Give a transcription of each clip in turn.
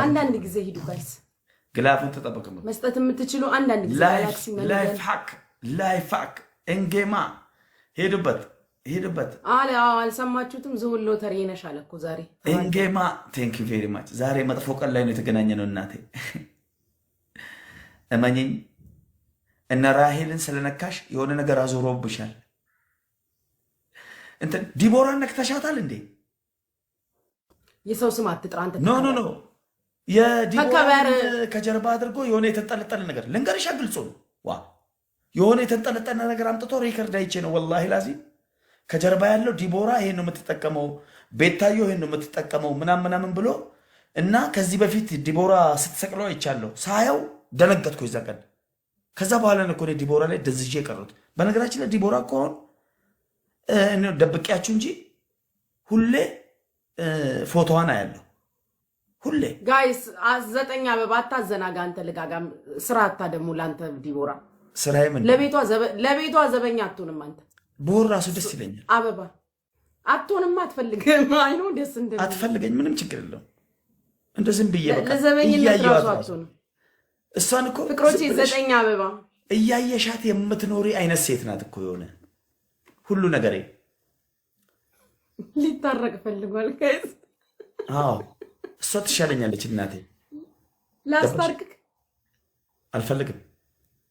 አንዳንድ ጊዜ ሂዱ ጋይስ ግላፍን ተጠበቀሙ መስጠት የምትችሉ አንዳንድ ጊዜ ጋላክሲ ላይፍ ሃክ እንጌማ ሄዱበት አልሰማችሁትም ዝውል ሎተሪ ነሻለ እኮ ዛሬ እንጌማ ቴንክ ዩ ቬሪ ማች ዛሬ መጥፎ ቀን ላይ ነው የተገናኘነው እናቴ እመኚኝ እነ ራሄልን ስለነካሽ የሆነ ነገር አዞሮብሻል እንት ዲቦራን ነክተሻታል እንዴ የሰው ስም አትጥራ አንተ ኖ የዲቦራን ከጀርባ አድርጎ የሆነ የተንጠለጠለ ነገር ልንገርሽ ግልጹ ነው ዋ የሆነ የተንጠለጠለ ነገር አምጥቶ ሪከርድ አይቼ ነው ወላሂ ላዚ ከጀርባ ያለው ዲቦራ ይሄን ነው የምትጠቀመው ቤታዮ ይሄን ነው የምትጠቀመው ምናምን ብሎ እና ከዚህ በፊት ዲቦራ ስትሰቅለው አይቻለሁ ሳያው ደነገጥኩ ይዘቀን ከዛ በኋላ ነው ኮኔ ዲቦራ ላይ ደዝጄ ቀሩት በነገራችን ላይ ዲቦራ ኮን ደብቂያችሁ እንጂ ሁሌ ፎቶዋን አያለሁ ሁሌ ጋይስ አዘጠኛ አበባ አታዘናጋ አንተ ልጋጋም ስራ አታደሙ ላንተ ዲቦራ ስራዬ ምን ለቤቷ ዘበኛ አትሆንም አንተ ቦር ራሱ ደስ ይለኛል አበባ አትሆንም አትፈልግም አይኖ ደስ እንደምን አትፈልገኝ ምንም ችግር የለውም እንደዚህ ብዬ በቃ ለዘበኝነት ራሱ አትሆንም እሷን እኮ ፍቅሮቼ ዘጠኛ አበባ እያየሻት የምትኖሪ አይነት ሴት ናት እኮ የሆነ ሁሉ ነገሬ ሊታረቅ ፈልጓል ጋይስ አዎ እሷ ትሻለኛለች እናቴ ላስታርቅ አልፈልግም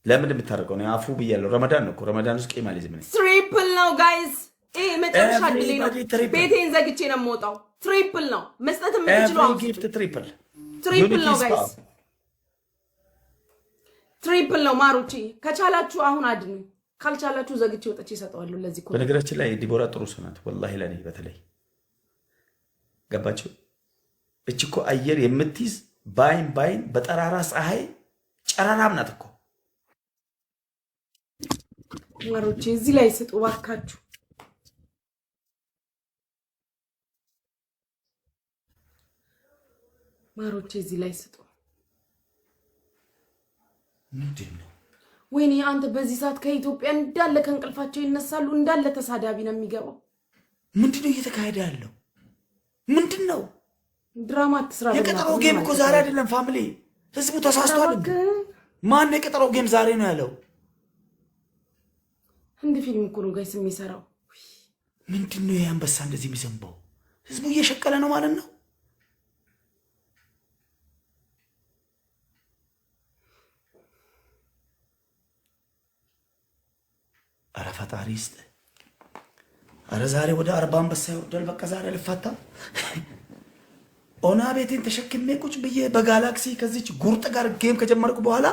ለምን የምታረቀው ነው አፉ ብያለሁ ረመዳን ነው እኮ ረመዳን ውስጥ ቂም አለኝ ምን ትሪፕል ነው ጋይስ መጨረሻ ድሌ ነው ቤቴን ዘግቼ ነው የምወጣው ትሪፕል ነው መስጠት የምትችለው አሁን ጊፍት ትሪፕል ነው ጋይስ ትሪፕል ነው ማሩቺ ከቻላችሁ አሁን አድኑ ካልቻላችሁ ዘግቼ ወጥቼ እሰጣለሁ ለዚህ እኮ በነገራችን ላይ ዲቦራ ጥሩ ሰው ናት ወላሂ ለኔ በተለይ ገባችሁ እቺ እኮ አየር የምትይዝ ባይን በጠራራ ፀሐይ ጨራራም ናት እኮ ማሩቺ እዚህ ላይ ስጡ ባካችሁ ማሩቺ እዚህ ላይ ስጡ ምንድነው ወይኔ አንተ በዚህ ሰዓት ከኢትዮጵያ እንዳለ ከንቅልፋቸው ይነሳሉ እንዳለ ተሳዳቢ ነው የሚገባው ምንድነው እየተካሄደ ያለው ምንድነው ድራማ ተስራ የቀጠሮ ጌም እኮ ዛሬ አይደለም ፋሚሊ ህዝቡ ተሳስቷል ማን የቀጠሮ ጌም ዛሬ ነው ያለው እንደ ፊልም እኮ ነው ጋይስ የሚሰራው ምንድነው የአንበሳ እንደዚህ የሚዘንበው ህዝቡ እየሸቀለ ነው ማለት ነው አረ ፈጣሪ ይስጥ አረ ዛሬ ወደ 40 አንበሳ ይወርዳል በቃ ዛሬ ልፋታ ኦና ቤቴን ተሸክሜ ቁጭ ብዬ በጋላክሲ ከዚች ጉርጥ ጋር ጌም ከጀመርኩ በኋላ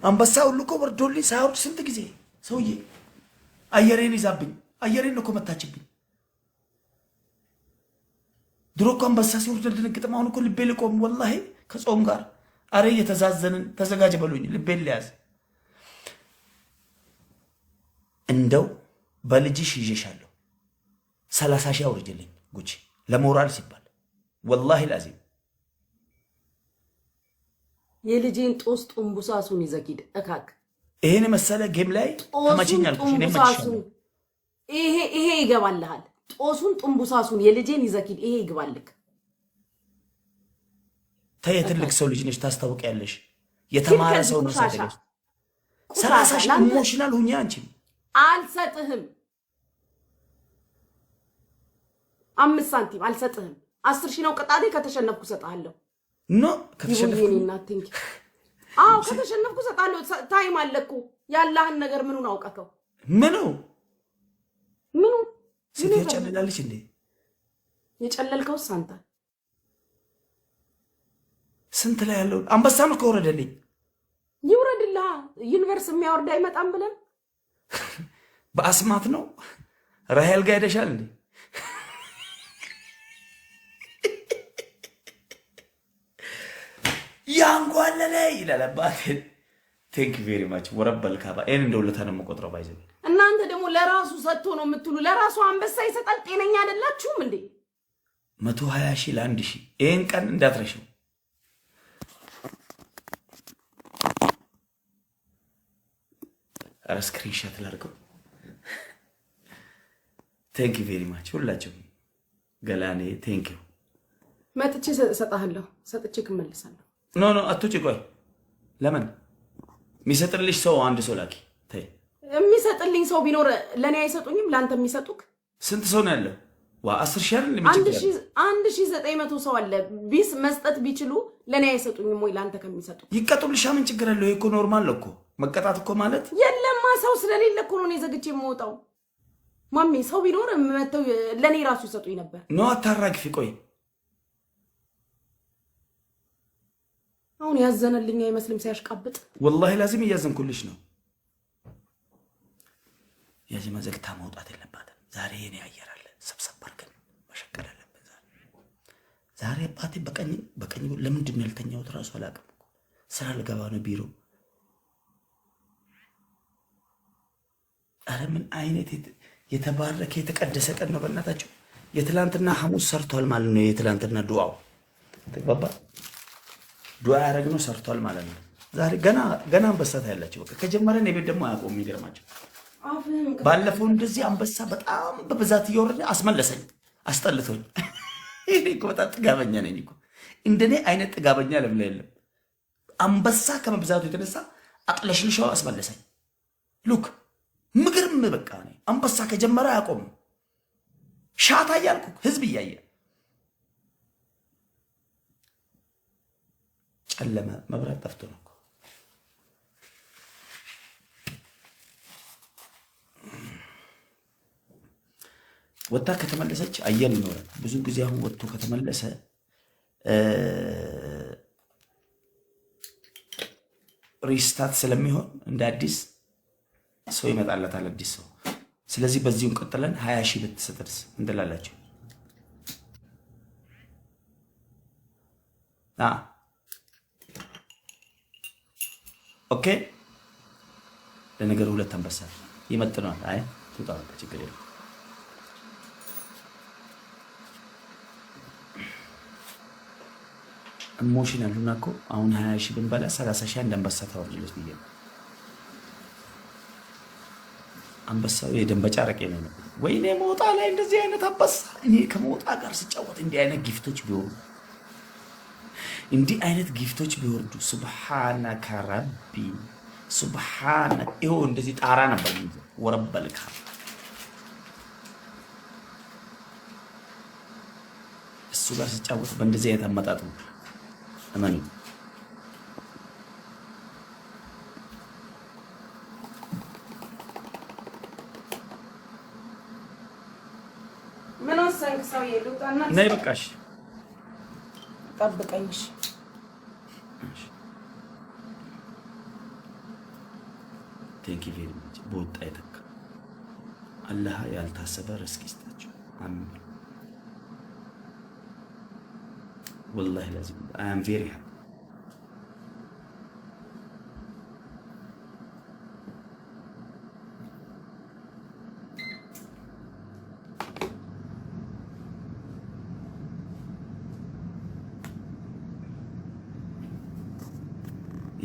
አንበሳ ሁሉ እኮ ወርዶልኝ ሳይወርድ ስንት ጊዜ ሰውዬ አየሬን ይዛብኝ አየሬን እኮ መታችብኝ ድሮ እኮ አንበሳ ሲወርድ ድንግጥም አሁን እኮ ልቤ ልቆም ወላሂ ከጾም ጋር አረ እየተዛዘንን ተዘጋጅ በሉኝ ልቤን ሊያዝ እንደው በልጅሽ ይዤሻለሁ 30 ሺህ አውርጅልኝ ጉቺ ለሞራል ሲባል ወላሂ ላዚም የልጄን ጦስ ጡምቡሳሱን ይዘጊድ እካክ ይሄን መሰለ ጌም ላይ ተመቸኛል ይሄ ይገባልሃል ጦሱን ጡምቡሳሱን የልጄን ይዘጊድ ይሄ ይግባልክ ተየትልክ ሰው ልጅ ነሽ ታስታውቂያለሽ የተማረ ሰው ነው ሰደገ 30 ሺህ ኢሞሽናል ሁኛ አንቺ አልሰጥህም 5 ሳንቲም አልሰጥህም 10 ሺህ ነው ቅጣቴ ከተሸነፍኩ ሰጣለሁ ኖ ከተሸነፍኩ ሰጣለሁ ታይም አለኩ ያላህን ነገር ምኑን አውቀከው ምኑ ሲጨልላለች እንዴ የጨለልከው ሳንታ ስንት ላይ ያለው አንበሳ ነው ከወረደልኝ ይውረድላ ዩኒቨርስ የሚያወርድ አይመጣም ብለን በአስማት ነው ራሄል ጋር ሄደሻል እንዴ ያንጓለለ ይላል አባቴ ቴንክ ዩ ቬሪ ማች ወረበል ካባ ኤን እንደውለታ ነው መቆጥረው ባይዘኝ እናንተ ደግሞ ለራሱ ሰጥቶ ነው የምትሉ ለራሱ አንበሳ ይሰጣል ጤነኛ አይደላችሁም እንዴ 120 ሺህ ለ1 ሺህ ኤን ቀን እንዳትረሽው አረ ስክሪንሾት ላድርገው ቴንክ ዩ ቬሪ ማች ሁላችሁም ገላኔ ቴንክ ዩ መጥቼ ሰጣለሁ ሰጥቼ እመልሳለሁ። ኖ አትውጪ። ቆይ ለምን የሚሰጥልሽ ሰው አንድ ሰው ላኪ። ተይ የሚሰጥልኝ ሰው ቢኖር ለኔ አይሰጡኝም? ላንተ የሚሰጡክ ስንት ሰው ነው ያለው? 10,000 አይደል? 1900 ሰው አለ። ቢስ መስጠት ቢችሉ ለኔ አይሰጡኝም ወይ? ላንተ ከሚሰጡ ይቀጡልሻ። ምን ችግር አለው? ይሄ እኮ ኖርማል ነው እኮ መቀጣት እኮ ማለት። የለማ ሰው ስለሌለ እኮ ነው እኔ ዘግቼ የምወጣው። ማሜ ሰው ቢኖር መተው ለኔ ራሱ ይሰጡኝ ነበር። ኖ አታራግፊ። ቆይ አሁን ያዘነልኝ አይመስልም ሲያሽቃብጥ። ወላሂ ላዚም እያዘንኩልሽ ነው። ያዚ መዘግታ መውጣት የለባትም ዛሬ። የኔ አየር አለ ሰብሰብ አድርገን መሸቀል አለብን ዛሬ። አባቴ በቀኝ ለምንድን ነው ያልተኛሁት እራሱ አላውቅም። ስራ ልገባ ነው ቢሮ። ኧረ ምን አይነት የተባረከ የተቀደሰ ቀን ነው በእናታችሁ። የትላንትና ሐሙስ ሰርቷል ማለት ነው። የትላንትና ዱዓው ተባባ ዱዓ ያረግነው ሰርቷል ማለት ነው። ዛሬ ገና አንበሳት ያላችሁ በቃ ከጀመረን የቤት ደግሞ አያቆም። የሚገርማችሁ ባለፈው እንደዚህ አንበሳ በጣም በብዛት እየወረደ አስመለሰኝ፣ አስጠልቶኝ። ይሄ እኮ በጣም ጥጋበኛ ነኝ እኮ። እንደኔ አይነት ጥጋበኛ ለምን የለም። አንበሳ ከመብዛቱ የተነሳ አጥለሽልሻው አስመለሰኝ። ሉክ ምግርም በቃ ነኝ። አንበሳ ከጀመረ አያቆም። ሻታ እያልኩ ህዝብ እያየ ጨለመ። መብራት ጠፍቶ ነው እኮ። ወጣ ከተመለሰች አየር ይኖራል። ብዙ ጊዜ አሁን ወጥቶ ከተመለሰ ሪስታርት ስለሚሆን እንደ አዲስ ሰው ይመጣለታል፣ አዲስ ሰው። ስለዚህ በዚሁ እንቀጥለን 20,000 ብትሰጥስ እንደላላችሁ ኦኬ። ለነገሩ ሁለት አንበሳ ይመጥነዋል። አይ ትውጣ በቃ ችግር የለም። ኢሞሽናል ሆና እኮ አሁን 20,000 ብንበላ 30,000 አንድ አንበሳ ታወርጅልሽ ብዬ ነው። አንበሳው የደንበጫ ረቄ ነው። ወይኔ ሞጣ ላይ እንደዚህ አይነት አንበሳ። እኔ ከሞጣ ጋር ስጫወት እንዲህ አይነት ጊፍቶች ቢሆኑ እንዲህ አይነት ጊፍቶች ቢወርዱ ሱብሃነከ ረቢ ሱብሃነ። ይኸው እንደዚህ ጣራ ነበር ወረበልካ። እሱ ጋር ስጫወት በእንደዚህ አይነት አመጣጥ ነው። እመኑ ምን ወሰንክ? ሰውዬ ልውጣና ነይ በቃሽ፣ ጠብቀኝ። ቴንክ ዩ ቬሪ ማች። በወጣ ይተካ። አላህ ያልታሰበ ርስቅ ይስጣችሁ። አሜን። ወላሂ ላዚም አይ አም ቬሪ ሃፒ።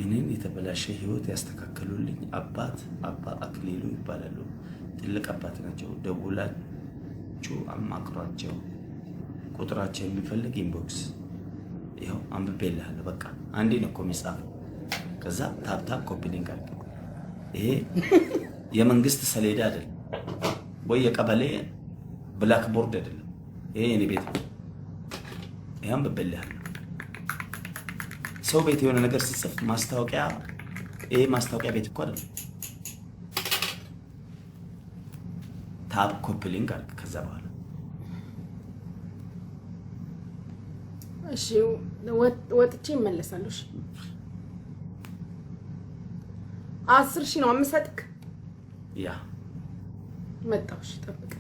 የኔን የተበላሸ ህይወት ያስተካከሉልኝ አባ አክሊሉ ይባላሉ። ትልቅ አባት ናቸው። ደውላችሁ አማክሯቸው። ቁጥራቸው የሚፈልግ ኢንቦክስ ይኸው አንብቤልሃለሁ። በቃ አንዴ ነው እኮ የሚጻፈው። ከዛ ታፕታፕ ኮፒ ሊንክ አድርግ። ይሄ የመንግስት ሰሌዳ አይደለም ወይ የቀበሌ ብላክ ቦርድ አይደለም። ይሄ የኔ ቤት ነው። ይሄ አንብቤልሃለሁ። ሰው ቤት የሆነ ነገር ሲጽፍ ማስታወቂያ፣ ይሄ ማስታወቂያ ቤት እኮ አይደለም። ታፕ ኮፒ ሊንክ አድርግ። ከዛ በኋላ እሺ ወጥቼ እመለሳለሁ። እሺ 10,000 ነው የምሰጥክ። ያ መጣሁ። እሺ ጠብቅ።